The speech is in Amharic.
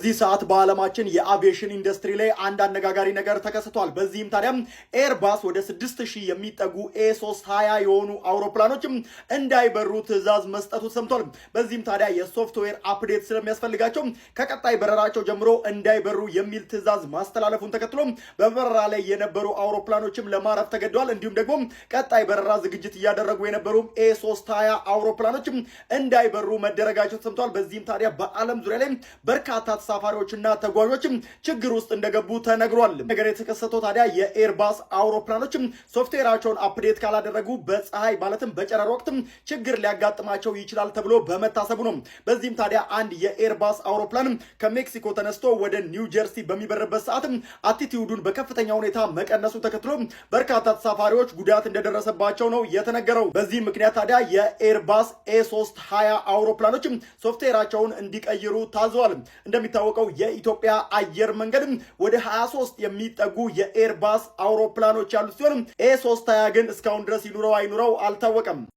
በዚህ ሰዓት በዓለማችን የአቪዬሽን ኢንዱስትሪ ላይ አንድ አነጋጋሪ ነገር ተከስቷል። በዚህም ታዲያ ኤርባስ ወደ 6000 የሚጠጉ ኤ320 የሆኑ አውሮፕላኖችም እንዳይበሩ ትዕዛዝ መስጠቱ ሰምቷል። በዚህም ታዲያ የሶፍትዌር አፕዴት ስለሚያስፈልጋቸው ከቀጣይ በረራቸው ጀምሮ እንዳይበሩ የሚል ትዕዛዝ ማስተላለፉን ተከትሎ በበረራ ላይ የነበሩ አውሮፕላኖችም ለማረፍ ተገደዋል። እንዲሁም ደግሞ ቀጣይ በረራ ዝግጅት እያደረጉ የነበሩ ኤ320 አውሮፕላኖችም እንዳይበሩ መደረጋቸው ተሰምቷል። በዚህም ታዲያ በዓለም ዙሪያ ላይ በርካታ ተሳፋሪዎችና ተጓዦችም ችግር ውስጥ እንደገቡ ተነግሯል። ነገር የተከሰተው ታዲያ የኤርባስ አውሮፕላኖችም ሶፍትዌራቸውን አፕዴት ካላደረጉ በፀሐይ ማለትም በጨረር ወቅትም ችግር ሊያጋጥማቸው ይችላል ተብሎ በመታሰቡ ነው። በዚህም ታዲያ አንድ የኤርባስ አውሮፕላን ከሜክሲኮ ተነስቶ ወደ ኒው ጀርሲ በሚበርበት ሰዓትም አቲቲዩዱን በከፍተኛ ሁኔታ መቀነሱ ተከትሎ በርካታ ተሳፋሪዎች ጉዳት እንደደረሰባቸው ነው የተነገረው። በዚህ ምክንያት ታዲያ የኤርባስ ኤ320 አውሮፕላኖችም ሶፍትዌራቸውን እንዲቀይሩ ታዘዋል። እንደሚታወቀው የኢትዮጵያ አየር መንገድ ወደ 23 የሚጠጉ የኤርባስ አውሮፕላኖች ያሉት ሲሆን ኤ320 ግን እስካሁን ድረስ ይኑረው አይኑረው አልታወቀም።